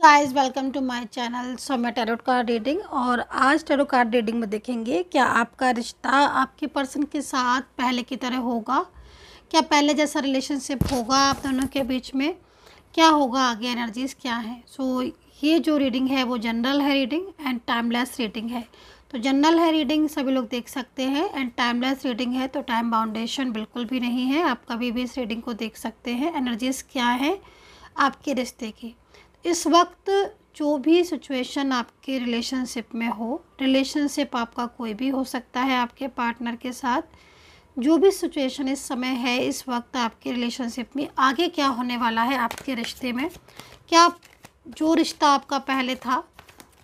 Guys welcome to my channel Saumya tarot card reading. और आज tarot card reading में देखेंगे क्या आपका रिश्ता आपके पर्सन के साथ पहले की तरह होगा, क्या पहले जैसा रिलेशनशिप होगा आप दोनों के बीच में, क्या होगा आगे, एनर्जीज क्या है। सो ये जो रीडिंग है वो जनरल है रीडिंग एंड टाइमलेस रीडिंग है। तो जनरल है रीडिंग सभी लोग देख सकते हैं एंड टाइमलेस रीडिंग है तो टाइम बाउंडेशन बिल्कुल भी नहीं है, आप कभी भी इस रीडिंग को देख सकते हैं। एनर्जीज क्या है आपके रिश्ते की इस वक्त, जो भी सिचुएशन आपके रिलेशनशिप में हो, रिलेशनशिप आपका कोई भी हो सकता है आपके पार्टनर के साथ, जो भी सिचुएशन इस समय है इस वक्त आपके रिलेशनशिप में, आगे क्या होने वाला है आपके रिश्ते में, क्या जो रिश्ता आपका पहले था,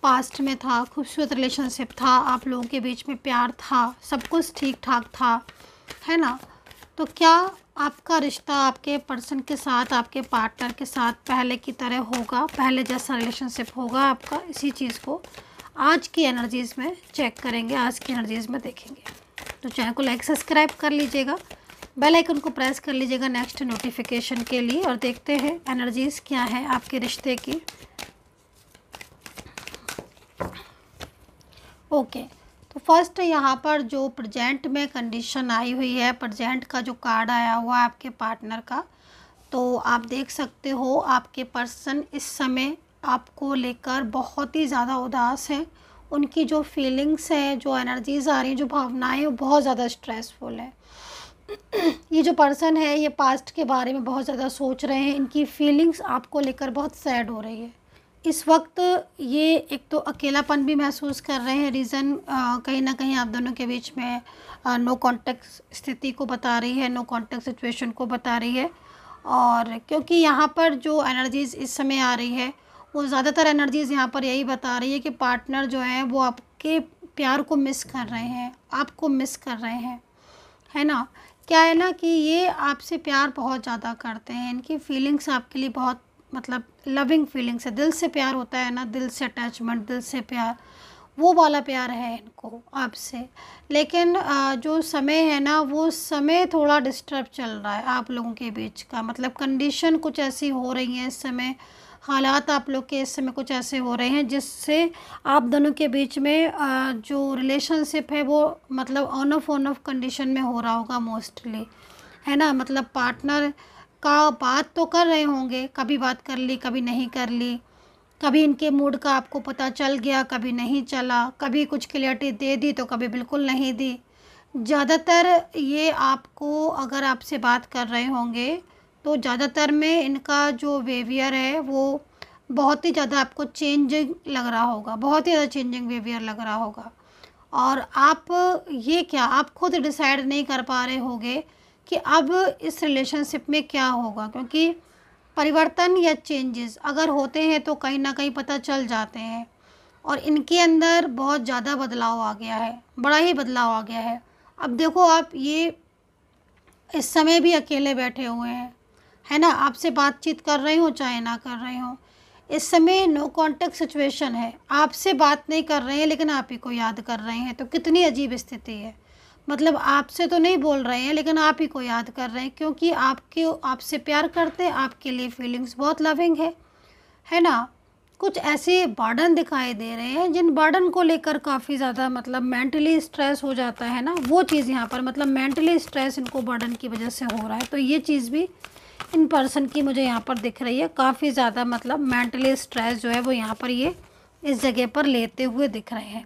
पास्ट में था, खूबसूरत रिलेशनशिप था, आप लोगों के बीच में प्यार था, सब कुछ ठीक ठाक था, है ना। तो क्या आपका रिश्ता आपके पर्सन के साथ, आपके पार्टनर के साथ पहले की तरह होगा, पहले जैसा रिलेशनशिप होगा आपका, इसी चीज़ को आज की एनर्जीज़ में चेक करेंगे, आज की एनर्जीज़ में देखेंगे। तो चैनल को लाइक सब्सक्राइब कर लीजिएगा, बेल आइकन को प्रेस कर लीजिएगा नेक्स्ट नोटिफिकेशन के लिए। और देखते हैं एनर्जीज़ क्या है आपके रिश्ते की। ओके, तो फर्स्ट यहाँ पर जो प्रेजेंट में कंडीशन आई हुई है, प्रेजेंट का जो कार्ड आया हुआ है आपके पार्टनर का, तो आप देख सकते हो आपके पर्सन इस समय आपको लेकर बहुत ही ज़्यादा उदास है। उनकी जो फीलिंग्स है, जो एनर्जीज आ रही हैं, जो भावनाएं हैं, वो बहुत ज़्यादा स्ट्रेसफुल है। ये जो पर्सन है ये पास्ट के बारे में बहुत ज़्यादा सोच रहे हैं, इनकी फीलिंग्स आपको लेकर बहुत सैड हो रही है इस वक्त। ये एक तो अकेलापन भी महसूस कर रहे हैं, रीज़न कहीं ना कहीं आप दोनों के बीच में नो कांटेक्ट स्थिति को बता रही है, नो कांटेक्ट सिचुएशन को बता रही है। और क्योंकि यहाँ पर जो एनर्जीज़ इस समय आ रही है वो ज़्यादातर एनर्जीज़ यहाँ पर यही बता रही है कि पार्टनर जो है वो आपके प्यार को मिस कर रहे हैं, आपको मिस कर रहे हैं, है ना। क्या है ना कि ये आपसे प्यार बहुत ज़्यादा करते हैं, इनकी फीलिंग्स आपके लिए बहुत मतलब लविंग फीलिंग्स है, दिल से प्यार होता है ना, दिल से अटैचमेंट, दिल से प्यार, वो वाला प्यार है इनको आपसे। लेकिन जो समय है ना वो समय थोड़ा डिस्टर्ब चल रहा है आप लोगों के बीच का, मतलब कंडीशन कुछ ऐसी हो रही है इस समय, हालात आप लोग के इस समय कुछ ऐसे हो रहे हैं जिससे आप दोनों के बीच में जो रिलेशनशिप है वो मतलब ऑन ऑफ कंडीशन में हो रहा होगा मोस्टली, है ना। मतलब पार्टनर का बात तो कर रहे होंगे, कभी बात कर ली, कभी नहीं कर ली, कभी इनके मूड का आपको पता चल गया, कभी नहीं चला, कभी कुछ क्लियरिटी दे दी तो कभी बिल्कुल नहीं दी। ज़्यादातर ये आपको अगर आपसे बात कर रहे होंगे तो ज़्यादातर में इनका जो बिहेवियर है वो बहुत ही ज़्यादा आपको चेंजिंग लग रहा होगा, बहुत ही ज़्यादा चेंजिंग बिहेवियर लग रहा होगा। और आप ये क्या आप खुद डिसाइड नहीं कर पा रहे होंगे कि अब इस रिलेशनशिप में क्या होगा, क्योंकि परिवर्तन या चेंजेस अगर होते हैं तो कहीं ना कहीं पता चल जाते हैं। और इनके अंदर बहुत ज़्यादा बदलाव आ गया है, बड़ा ही बदलाव आ गया है। अब देखो आप ये इस समय भी अकेले बैठे हुए हैं, है ना, आपसे बातचीत कर रहे हो चाहे ना कर रहे हो, इस समय नो कांटेक्ट सिचुएशन है, आपसे बात नहीं कर रहे हैं लेकिन आप ही को याद कर रहे हैं। तो कितनी अजीब स्थिति है, मतलब आपसे तो नहीं बोल रहे हैं लेकिन आप ही को याद कर रहे हैं, क्योंकि आपसे प्यार करते हैं, आपके लिए फीलिंग्स बहुत लविंग है ना। कुछ ऐसे बर्डन दिखाई दे रहे हैं जिन बर्डन को लेकर काफ़ी ज़्यादा मतलब मेंटली स्ट्रेस हो जाता है ना, वो चीज़ यहाँ पर मतलब मेंटली स्ट्रेस इनको बर्डन की वजह से हो रहा है। तो ये चीज़ भी इन पर्सन की मुझे यहाँ पर दिख रही है, काफ़ी ज़्यादा मतलब मेंटली स्ट्रेस जो है वो यहाँ पर ये इस जगह पर लेते हुए दिख रहे हैं।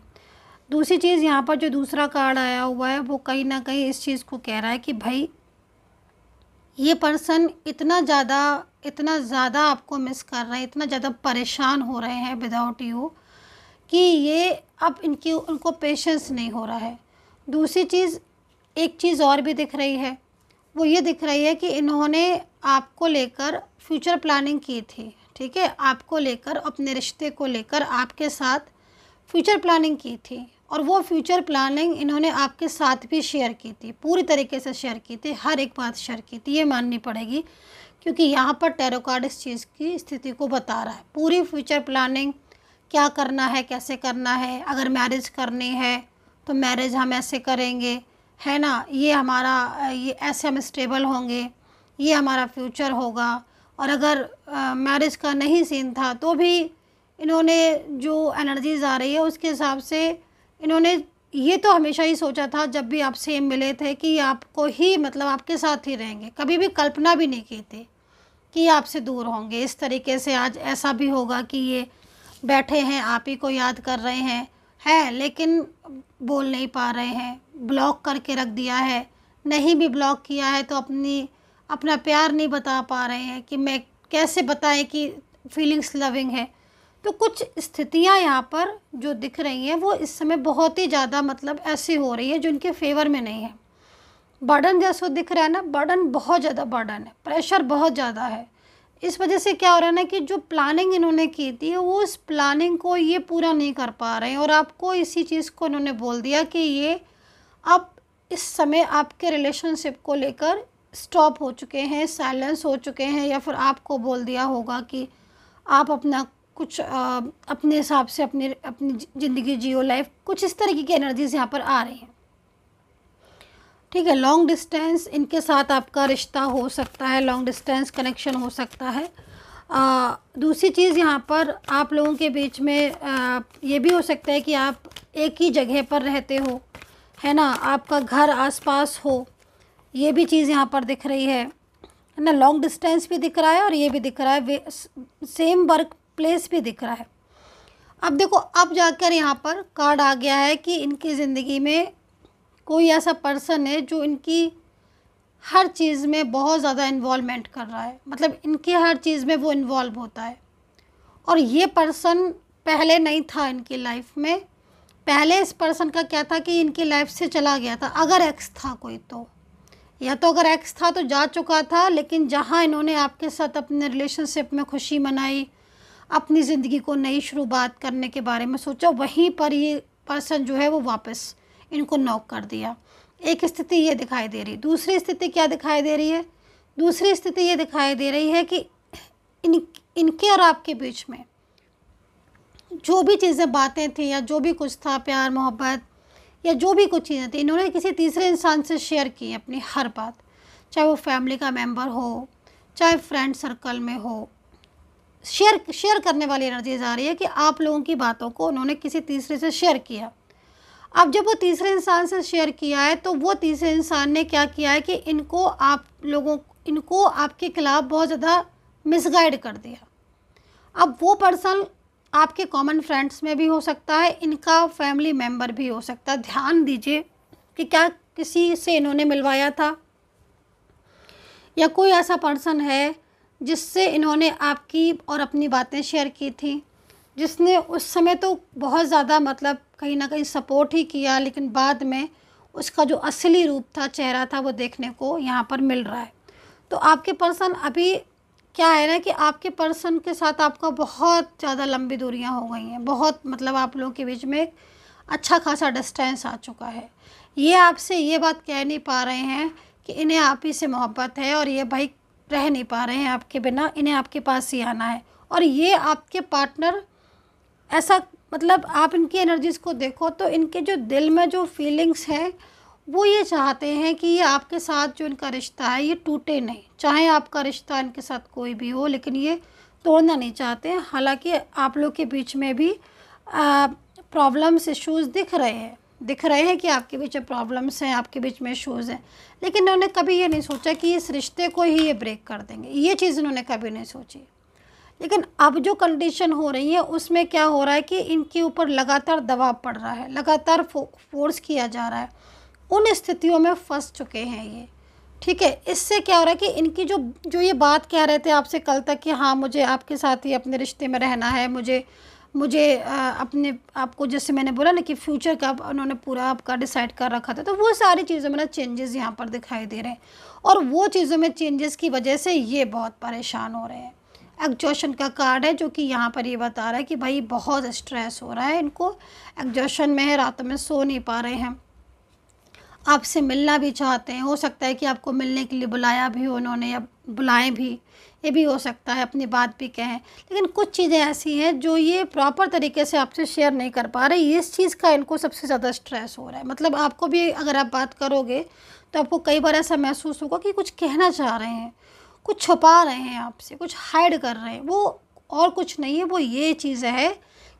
दूसरी चीज़ यहाँ पर जो दूसरा कार्ड आया हुआ है वो कहीं ना कहीं इस चीज़ को कह रहा है कि भाई ये पर्सन इतना ज़्यादा आपको मिस कर रहे हैं, इतना ज़्यादा परेशान हो रहे हैं विदाउट यू, कि ये अब उनको पेशेंस नहीं हो रहा है। दूसरी चीज़, एक चीज़ और भी दिख रही है, वो ये दिख रही है कि इन्होंने आपको लेकर फ्यूचर प्लानिंग की थी, ठीक है, आपको लेकर, अपने रिश्ते को लेकर आपके साथ फ्यूचर प्लानिंग की थी। और वो फ्यूचर प्लानिंग इन्होंने आपके साथ भी शेयर की थी, पूरी तरीके से शेयर की थी, हर एक बात शेयर की थी, ये माननी पड़ेगी, क्योंकि यहाँ पर टैरो कार्ड इस चीज़ की स्थिति को बता रहा है। पूरी फ्यूचर प्लानिंग, क्या करना है, कैसे करना है, अगर मैरिज करनी है तो मैरिज हम ऐसे करेंगे, है ना, ये ऐसे हम स्टेबल होंगे, ये हमारा फ्यूचर होगा। और अगर मैरिज का नहीं सीन था तो भी इन्होंने जो एनर्जीज आ रही है उसके हिसाब से इन्होंने ये तो हमेशा ही सोचा था जब भी आपसे मिले थे कि आपको ही मतलब आपके साथ ही रहेंगे, कभी भी कल्पना भी नहीं की थी कि ये आपसे दूर होंगे इस तरीके से। आज ऐसा भी होगा कि ये बैठे हैं, आप ही को याद कर रहे हैं लेकिन बोल नहीं पा रहे हैं, ब्लॉक करके रख दिया है, नहीं भी ब्लॉक किया है तो अपना प्यार नहीं बता पा रहे हैं कि मैं कैसे बताएं कि फीलिंग्स लविंग है। तो कुछ स्थितियां यहाँ पर जो दिख रही हैं वो इस समय बहुत ही ज़्यादा मतलब ऐसी हो रही है जो इनके फेवर में नहीं है। बर्डन जैसा दिख रहा है ना, बर्डन बहुत ज़्यादा बर्डन है, प्रेशर बहुत ज़्यादा है। इस वजह से क्या हो रहा है ना कि जो प्लानिंग इन्होंने की थी वो उस प्लानिंग को ये पूरा नहीं कर पा रहे हैं, और आपको इसी चीज़ को इन्होंने बोल दिया कि ये अब इस समय आपके रिलेशनशिप को लेकर स्टॉप हो चुके हैं, साइलेंस हो चुके हैं, या फिर आपको बोल दिया होगा कि आप अपना कुछ अपने हिसाब से अपनी अपनी ज़िंदगी जियो, लाइफ, कुछ इस तरीके की एनर्जीज यहाँ पर आ रही हैं। ठीक है, लॉन्ग डिस्टेंस इनके साथ आपका रिश्ता हो सकता है, लॉन्ग डिस्टेंस कनेक्शन हो सकता है। दूसरी चीज़ यहाँ पर आप लोगों के बीच में ये भी हो सकता है कि आप एक ही जगह पर रहते हो, है ना, आपका घर आसपास हो, ये भी चीज़ यहाँ पर दिख रही है ना। लॉन्ग डिस्टेंस भी दिख रहा है और ये भी दिख रहा है, सेम वर्क प्लेस भी दिख रहा है। अब देखो, अब जाकर यहाँ पर कार्ड आ गया है कि इनकी ज़िंदगी में कोई ऐसा पर्सन है जो इनकी हर चीज़ में बहुत ज़्यादा इन्वॉल्वमेंट कर रहा है, मतलब इनकी हर चीज़ में वो इन्वॉल्व होता है। और ये पर्सन पहले नहीं था इनकी लाइफ में। पहले इस पर्सन का क्या था कि इनकी लाइफ से चला गया था, अगर एक्स था कोई तो, या तो अगर एक्स था तो जा चुका था, लेकिन जहाँ इन्होंने आपके साथ अपने रिलेशनशिप में खुशी मनाई, अपनी ज़िंदगी को नई शुरुआत करने के बारे में सोचा, वहीं पर ये पर्सन जो है वो वापस इनको नॉक कर दिया। एक स्थिति ये दिखाई दे रही। दूसरी स्थिति क्या दिखाई दे रही है? दूसरी स्थिति ये दिखाई दे रही है कि इनके और आपके बीच में जो भी चीज़ें, बातें थी, या जो भी कुछ था, प्यार मोहब्बत या जो भी कुछ चीज़ें थी, इन्होंने किसी तीसरे इंसान से शेयर की अपनी हर बात, चाहे वो फैमिली का मेम्बर हो, चाहे फ्रेंड सर्कल में हो। शेयर करने वाली एनर्जीज आ रही है कि आप लोगों की बातों को उन्होंने किसी तीसरे से शेयर किया। अब जब वो तीसरे इंसान से शेयर किया है तो वो तीसरे इंसान ने क्या किया है कि इनको आपके खिलाफ बहुत ज़्यादा मिसगाइड कर दिया। अब वो पर्सन आपके कॉमन फ्रेंड्स में भी हो सकता है, इनका फैमिली मेम्बर भी हो सकता है। ध्यान दीजिए कि क्या किसी से इन्होंने मिलवाया था, या कोई ऐसा पर्सन है जिससे इन्होंने आपकी और अपनी बातें शेयर की थी, जिसने उस समय तो बहुत ज़्यादा मतलब कहीं ना कहीं सपोर्ट ही किया, लेकिन बाद में उसका जो असली रूप था, चेहरा था, वो देखने को यहाँ पर मिल रहा है। तो आपके पर्सन अभी क्या है ना कि आपके पर्सन के साथ आपका बहुत ज़्यादा लंबी दूरियाँ हो गई हैं, बहुत मतलब आप लोगों के बीच में एक अच्छा खासा डिस्टेंस आ चुका है। ये आपसे ये बात कह नहीं पा रहे हैं कि इन्हें आप ही से मोहब्बत है, और ये भाई रह नहीं पा रहे हैं आपके बिना, इन्हें आपके पास ही आना है। और ये आपके पार्टनर ऐसा, मतलब आप इनकी एनर्जीज़ को देखो तो इनके जो दिल में जो फीलिंग्स हैं वो ये चाहते हैं कि ये आपके साथ जो इनका रिश्ता है ये टूटे नहीं। चाहे आपका रिश्ता इनके साथ कोई भी हो, लेकिन ये तोड़ना नहीं चाहते हैं। हालांकि आप लोग के बीच में भी प्रॉब्लम्स, इश्यूज़ दिख रहे हैं कि आपके बीच में प्रॉब्लम्स हैं, आपके बीच में इश्यूज़ हैं, लेकिन इन्होंने कभी ये नहीं सोचा कि इस रिश्ते को ही ये ब्रेक कर देंगे। ये चीज़ इन्होंने कभी नहीं सोची। लेकिन अब जो कंडीशन हो रही है उसमें क्या हो रहा है कि इनके ऊपर लगातार दबाव पड़ रहा है, लगातार फोर्स किया जा रहा है। उन स्थितियों में फंस चुके हैं ये। ठीक है, इससे क्या हो रहा है कि इनकी जो ये बात कह रहे थे आपसे कल तक कि हाँ मुझे आपके साथ ही अपने रिश्ते में रहना है, मुझे अपने आपको, जैसे मैंने बोला ना कि फ्यूचर का उन्होंने पूरा आपका डिसाइड कर रखा था, तो वो सारी चीज़ों में ना चेंजेस यहाँ पर दिखाई दे रहे हैं। और वो चीज़ों में चेंजेस की वजह से ये बहुत परेशान हो रहे हैं। एग्जॉशन का कार्ड है जो कि यहाँ पर ये बता रहा है कि भाई बहुत स्ट्रेस हो रहा है इनको, एग्जॉशन में है, रातों में सो नहीं पा रहे हैं, आपसे मिलना भी चाहते हैं। हो सकता है कि आपको मिलने के लिए बुलाया भी हो उन्होंने, या बुलाएं भी, ये भी हो सकता है, अपनी बात भी कहें। लेकिन कुछ चीज़ें ऐसी हैं जो ये प्रॉपर तरीके से आपसे शेयर नहीं कर पा रहे। इस चीज़ का इनको सबसे ज़्यादा स्ट्रेस हो रहा है। मतलब आपको भी अगर आप बात करोगे तो आपको कई बार ऐसा महसूस होगा कि कुछ कहना चाह रहे हैं, कुछ छुपा रहे हैं आपसे, कुछ हाइड कर रहे हैं। वो और कुछ नहीं है, वो ये चीज़ है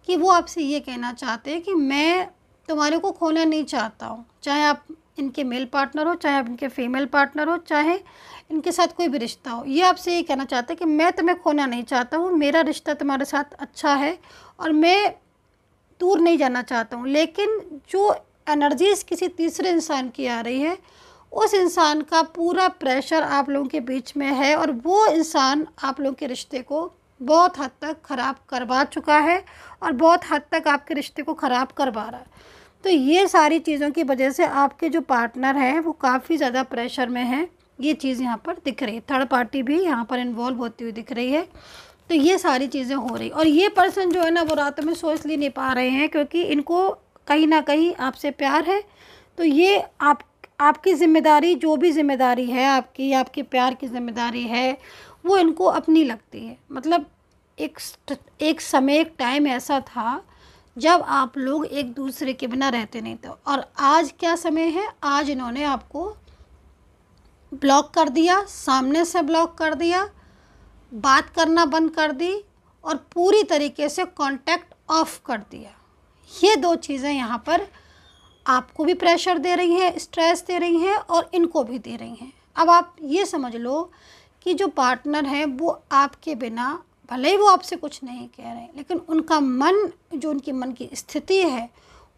कि वो आपसे ये कहना चाहते हैं कि मैं तुम्हारे को खोना नहीं चाहता हूँ, चाहे आप इनके मेल पार्टनर हो, चाहे आप इनके फीमेल पार्टनर हो, चाहे इनके साथ कोई भी रिश्ता हो। ये आपसे ये कहना चाहते हैं कि मैं तुम्हें खोना नहीं चाहता हूँ, मेरा रिश्ता तुम्हारे साथ अच्छा है और मैं दूर नहीं जाना चाहता हूँ। लेकिन जो एनर्जीज किसी तीसरे इंसान की आ रही है, उस इंसान का पूरा प्रेशर आप लोगों के बीच में है और वो इंसान आप लोगों के रिश्ते को बहुत हद तक ख़राब करवा चुका है और बहुत हद तक आपके रिश्ते को ख़राब करवा रहा है। तो ये सारी चीज़ों की वजह से आपके जो पार्टनर हैं वो काफ़ी ज़्यादा प्रेशर में हैं। ये चीज़ यहाँ पर दिख रही है, थर्ड पार्टी भी यहाँ पर इन्वॉल्व होती हुई दिख रही है। तो ये सारी चीज़ें हो रही, और ये पर्सन जो है ना वो रातों में सो इसलिए नहीं पा रहे हैं क्योंकि इनको कहीं ना कहीं आपसे प्यार है। तो ये आपकी ज़िम्मेदारी, जो भी ज़िम्मेदारी है आपकी, आपके प्यार की ज़िम्मेदारी है, वो इनको अपनी लगती है। मतलब एक समय, एक टाइम ऐसा था जब आप लोग एक दूसरे के बिना रहते नहीं थे, और आज क्या समय है, आज इन्होंने आपको ब्लॉक कर दिया, सामने से ब्लॉक कर दिया, बात करना बंद कर दी और पूरी तरीके से कांटेक्ट ऑफ कर दिया। ये दो चीज़ें यहाँ पर आपको भी प्रेशर दे रही हैं, स्ट्रेस दे रही हैं और इनको भी दे रही हैं। अब आप ये समझ लो कि जो पार्टनर है वो आपके बिना, भले ही वो आपसे कुछ नहीं कह रहे हैं, लेकिन उनका मन, जो उनकी मन की स्थिति है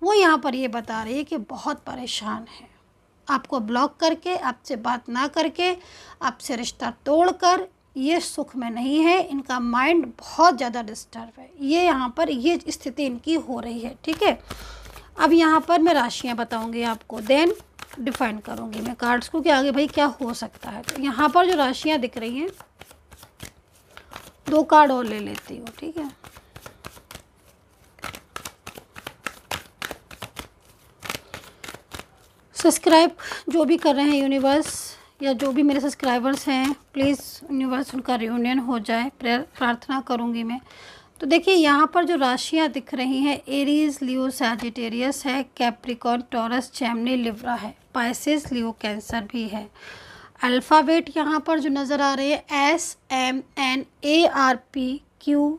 वो यहाँ पर ये बता रही है कि बहुत परेशान है। आपको ब्लॉक करके, आपसे बात ना करके, आपसे रिश्ता तोड़कर ये सुख में नहीं है। इनका माइंड बहुत ज़्यादा डिस्टर्ब है। ये यहाँ पर ये स्थिति इनकी हो रही है। ठीक है, अब यहाँ पर मैं राशियाँ बताऊँगी आपको, देन डिफाइन करूँगी मैं कार्ड्स को कि आगे भाई क्या हो सकता है। तो यहाँ पर जो राशियाँ दिख रही हैं, 2 कार्ड और ले लेती हूँ। ठीक है, सब्सक्राइब जो भी कर रहे हैं यूनिवर्स, या जो भी मेरे सब्सक्राइबर्स हैं, प्लीज़ यूनिवर्स उनका रियूनियन हो जाए, प्रार्थना करूँगी मैं। तो देखिए यहाँ पर जो राशियाँ दिख रही हैं, एरीज, लियो, सैजिटेरियस है, कैप्रिकॉर्न, टॉरस, जेमिनी, लिब्रा है, पाइसेस, लियो, कैंसर भी है। अल्फ़ाबेट यहाँ पर जो नज़र आ रहे हैं, SMNARPQ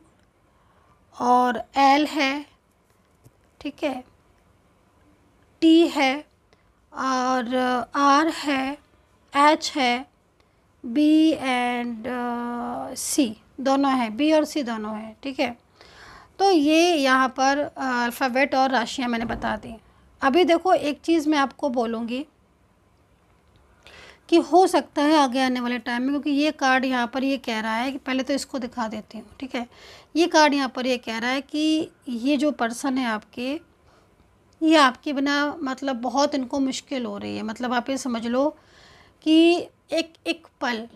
और L है, ठीक है, T है और R है, H है, B एंड C दोनों है, B और C दोनों है। ठीक है, तो ये यहाँ पर अल्फ़ाबेट और राशियाँ मैंने बता दी। अभी देखो एक चीज़ मैं आपको बोलूँगी कि हो सकता है आगे आने वाले टाइम में, क्योंकि ये कार्ड यहाँ पर ये कह रहा है कि, पहले तो इसको दिखा देती हूँ। ठीक है, ये कार्ड यहाँ पर ये कह रहा है कि ये जो पर्सन है आपके, ये आपके बिना मतलब बहुत इनको मुश्किल हो रही है। मतलब आप ये समझ लो कि एक एक पल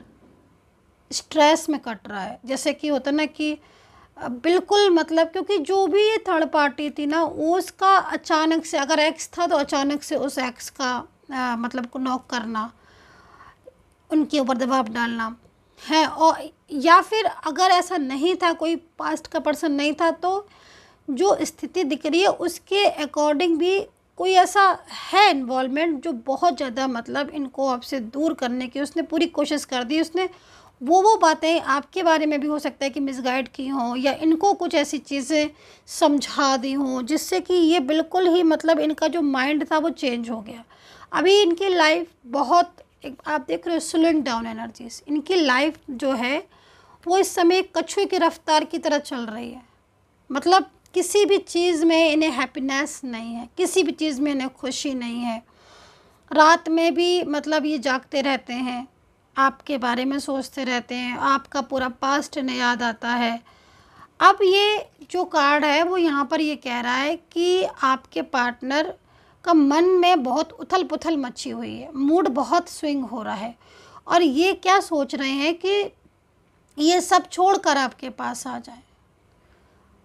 स्ट्रेस में कट रहा है, जैसे कि होता ना कि बिल्कुल, मतलब क्योंकि जो भी ये थर्ड पार्टी थी ना, उसका अचानक से, अगर एक्स था तो अचानक से उस एक्स का मतलब को नॉक करना, उनके ऊपर दबाव डालना है, और या फिर अगर ऐसा नहीं था, कोई पास्ट का पर्सन नहीं था, तो जो स्थिति दिख रही है उसके अकॉर्डिंग भी कोई ऐसा है इन्वॉल्वमेंट जो बहुत ज़्यादा, मतलब इनको आपसे दूर करने की उसने पूरी कोशिश कर दी। उसने वो बातें आपके बारे में भी हो सकता है कि मिसगाइड की हों, या इनको कुछ ऐसी चीज़ें समझा दी हों जिससे कि ये बिल्कुल ही, मतलब इनका जो माइंड था वो चेंज हो गया। अभी इनकी लाइफ बहुत, आप देख रहे हो, स्लोइंग डाउन एनर्जीज। इनकी लाइफ जो है वो इस समय कछुए की रफ्तार की तरह चल रही है। मतलब किसी भी चीज़ में इन्हें हैप्पीनेस नहीं है, किसी भी चीज़ में इन्हें खुशी नहीं है। रात में भी मतलब ये जागते रहते हैं, आपके बारे में सोचते रहते हैं, आपका पूरा पास्ट इन्हें याद आता है। अब ये जो कार्ड है वो यहाँ पर ये कह रहा है कि आपके पार्टनर का मन में बहुत उथल पुथल मची हुई है, मूड बहुत स्विंग हो रहा है, और ये क्या सोच रहे हैं कि ये सब छोड़कर आपके पास आ जाए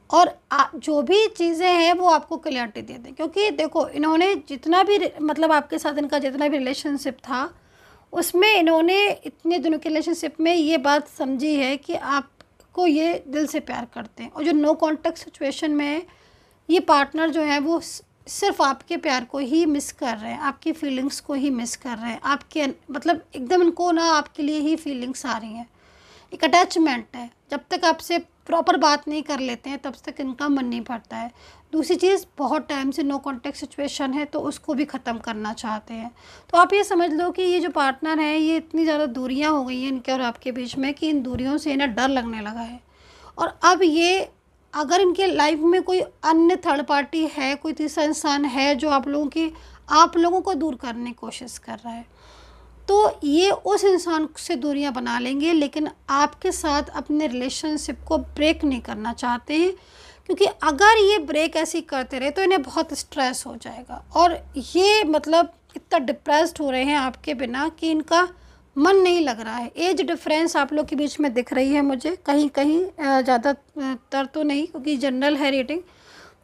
और जो भी चीज़ें हैं वो आपको क्लियरिटी दे दें। क्योंकि देखो, इन्होंने जितना भी, मतलब आपके साथ इनका जितना भी रिलेशनशिप था, उसमें इन्होंने इतने दिनों के रिलेशनशिप में ये बात समझी है कि आपको ये दिल से प्यार करते हैं, और जो नो कॉन्टेक्ट सिचुएशन में है, ये पार्टनर जो है वो सिर्फ आपके प्यार को ही मिस कर रहे हैं, आपकी फीलिंग्स को ही मिस कर रहे हैं, आपके मतलब एकदम इनको ना आपके लिए ही फीलिंग्स आ रही हैं। एक अटैचमेंट है, जब तक आपसे प्रॉपर बात नहीं कर लेते हैं तब तक इनका मन नहीं भरता है। दूसरी चीज़, बहुत टाइम से नो कॉन्टैक्ट सिचुएशन है तो उसको भी ख़त्म करना चाहते हैं। तो आप ये समझ लो कि ये जो पार्टनर है, ये इतनी ज़्यादा दूरियां हो गई हैं इनके और आपके बीच में कि इन दूरियों से इन्हें डर लगने लगा है। और अब ये, अगर इनके लाइफ में कोई अन्य थर्ड पार्टी है, कोई तीसरा इंसान है जो आप लोगों को दूर करने की कोशिश कर रहा है, तो ये उस इंसान से दूरियां बना लेंगे, लेकिन आपके साथ अपने रिलेशनशिप को ब्रेक नहीं करना चाहते हैं। क्योंकि अगर ये ब्रेक ऐसे ही करते रहे तो इन्हें बहुत स्ट्रेस हो जाएगा और ये मतलब इतना डिप्रेस्ड हो रहे हैं आपके बिना कि इनका मन नहीं लग रहा है। एज डिफरेंस आप लोग के बीच में दिख रही है मुझे, कहीं कहीं ज़्यादातर तो नहीं, क्योंकि जनरल है रेटिंग,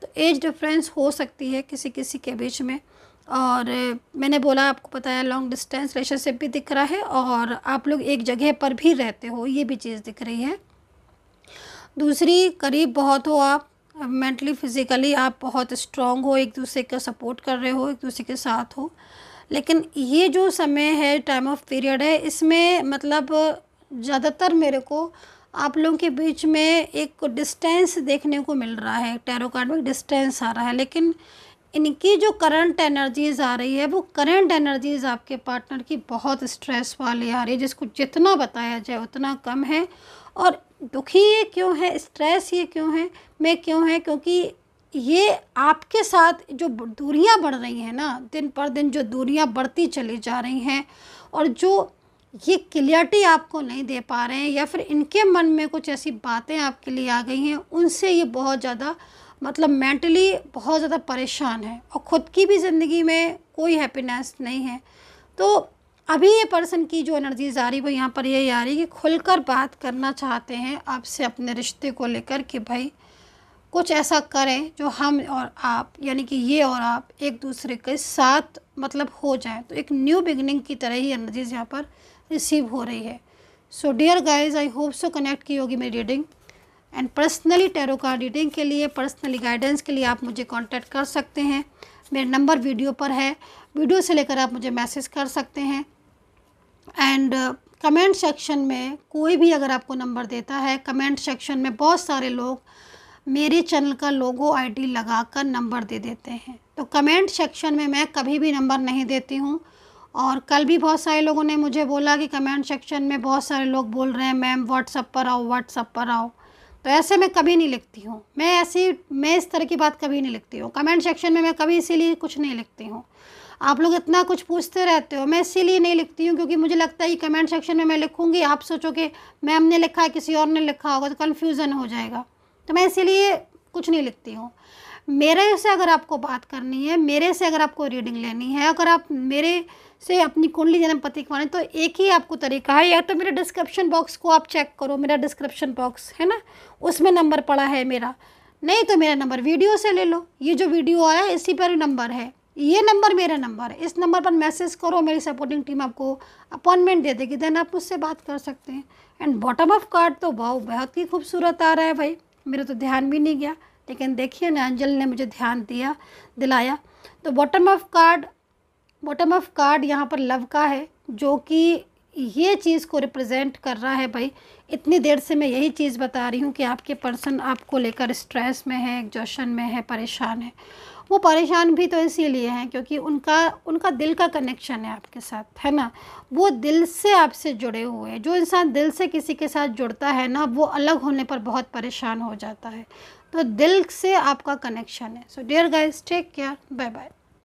तो एज डिफरेंस हो सकती है किसी किसी के बीच में। और मैंने बोला, आपको पता है, लॉन्ग डिस्टेंस रिलेशनशिप भी दिख रहा है और आप लोग एक जगह पर भी रहते हो, ये भी चीज़ दिख रही है। दूसरी, करीब बहुत हो आप, मेंटली फिज़िकली आप बहुत स्ट्रॉन्ग हो, एक दूसरे का सपोर्ट कर रहे हो, एक दूसरे के साथ हो। लेकिन ये जो समय है, टाइम ऑफ पीरियड है, इसमें मतलब ज़्यादातर मेरे को आप लोगों के बीच में एक डिस्टेंस देखने को मिल रहा है। टैरो कार्ड में डिस्टेंस आ रहा है, लेकिन इनकी जो करंट एनर्जीज़ आ रही है, वो करंट एनर्जीज़ आपके पार्टनर की बहुत स्ट्रेस वाली आ रही है, जिसको जितना बताया जाए उतना कम है। और दुखी ये क्यों है, स्ट्रेस ये क्यों है, मैं क्यों है, क्योंकि ये आपके साथ जो दूरियां बढ़ रही हैं ना, दिन पर दिन जो दूरियां बढ़ती चली जा रही हैं, और जो ये क्लियरिटी आपको नहीं दे पा रहे हैं, या फिर इनके मन में कुछ ऐसी बातें आपके लिए आ गई हैं, उनसे ये बहुत ज़्यादा मतलब मेंटली बहुत ज़्यादा परेशान है और ख़ुद की भी ज़िंदगी में कोई हैप्पीनेस नहीं है। तो अभी ये पर्सन की जो एनर्जीज आ रही है वो यहाँ पर यही आ रही है कि खुलकर बात करना चाहते हैं आपसे अपने रिश्ते को लेकर, कि भाई कुछ ऐसा करें जो हम और आप, यानी कि ये और आप एक दूसरे के साथ मतलब हो जाए। तो एक न्यू बिगिनिंग की तरह ही एनर्जीज यहाँ पर रिसीव हो रही है। So dear guys, I hope so connect की होगी मेरी reading. And personally tarot card reading के लिए, पर्सनली गाइडेंस के लिए आप मुझे कांटेक्ट कर सकते हैं। मेरा नंबर वीडियो पर है, वीडियो से लेकर आप मुझे मैसेज कर सकते हैं। एंड कमेंट सेक्शन में कोई भी अगर आपको नंबर देता है, कमेंट सेक्शन में बहुत सारे लोग मेरे चैनल का लोगो आईडी लगाकर नंबर दे देते हैं। तो कमेंट सेक्शन में मैं कभी भी नंबर नहीं देती हूँ। और कल भी बहुत सारे लोगों ने मुझे बोला कि कमेंट सेक्शन में बहुत सारे लोग बोल रहे हैं मैम व्हाट्सएप पर आओ, व्हाट्सएप पर आओ। तो ऐसे मैं कभी नहीं लिखती हूँ, मैं इस तरह की बात कभी नहीं लिखती हूँ कमेंट सेक्शन में। मैं कभी इसीलिए कुछ नहीं लिखती हूँ। आप लोग इतना कुछ पूछते रहते हो, मैं इसीलिए नहीं लिखती हूँ क्योंकि मुझे लगता है कि कमेंट सेक्शन में मैं लिखूँगी, आप सोचोगे मैम ने लिखा है, किसी और ने लिखा होगा, तो कन्फ्यूज़न हो जाएगा। तो मैं इसीलिए कुछ नहीं लिखती हूँ। मेरे से अगर आपको बात करनी है, मेरे से अगर आपको रीडिंग लेनी है, अगर आप मेरे से अपनी कुंडली जन्म पति को, तो एक ही आपको तरीका है, या तो मेरे डिस्क्रिप्शन बॉक्स को आप चेक करो, मेरा डिस्क्रिप्शन बॉक्स है ना, उसमें नंबर पड़ा है मेरा, नहीं तो मेरा नंबर वीडियो से ले लो। ये जो वीडियो आया है इसी पर नंबर है, ये नंबर मेरा नंबर है, इस नंबर पर मैसेज करो, मेरी सपोर्टिंग टीम आपको अपॉइंटमेंट दे देगी, देन आप मुझसे बात कर सकते हैं। एंड बॉटम ऑफ कार्ड तो वाह बहुत ही खूबसूरत आ रहा है भाई, मेरा तो ध्यान भी नहीं गया, लेकिन देखिए ना अंजल ने मुझे ध्यान दिलाया। तो बॉटम ऑफ कार्ड यहाँ पर लव का है, जो कि ये चीज़ को रिप्रेजेंट कर रहा है भाई। इतनी देर से मैं यही चीज़ बता रही हूँ कि आपके पर्सन आपको लेकर स्ट्रेस में है, एग्जॉशन में है, परेशान है। वो परेशान भी तो इसीलिए हैं क्योंकि उनका दिल का कनेक्शन है आपके साथ, है ना। वो दिल से आपसे जुड़े हुए हैं। जो इंसान दिल से किसी के साथ जुड़ता है ना, वो अलग होने पर बहुत परेशान हो जाता है। तो दिल से आपका कनेक्शन है। So dear guys, take care, bye bye.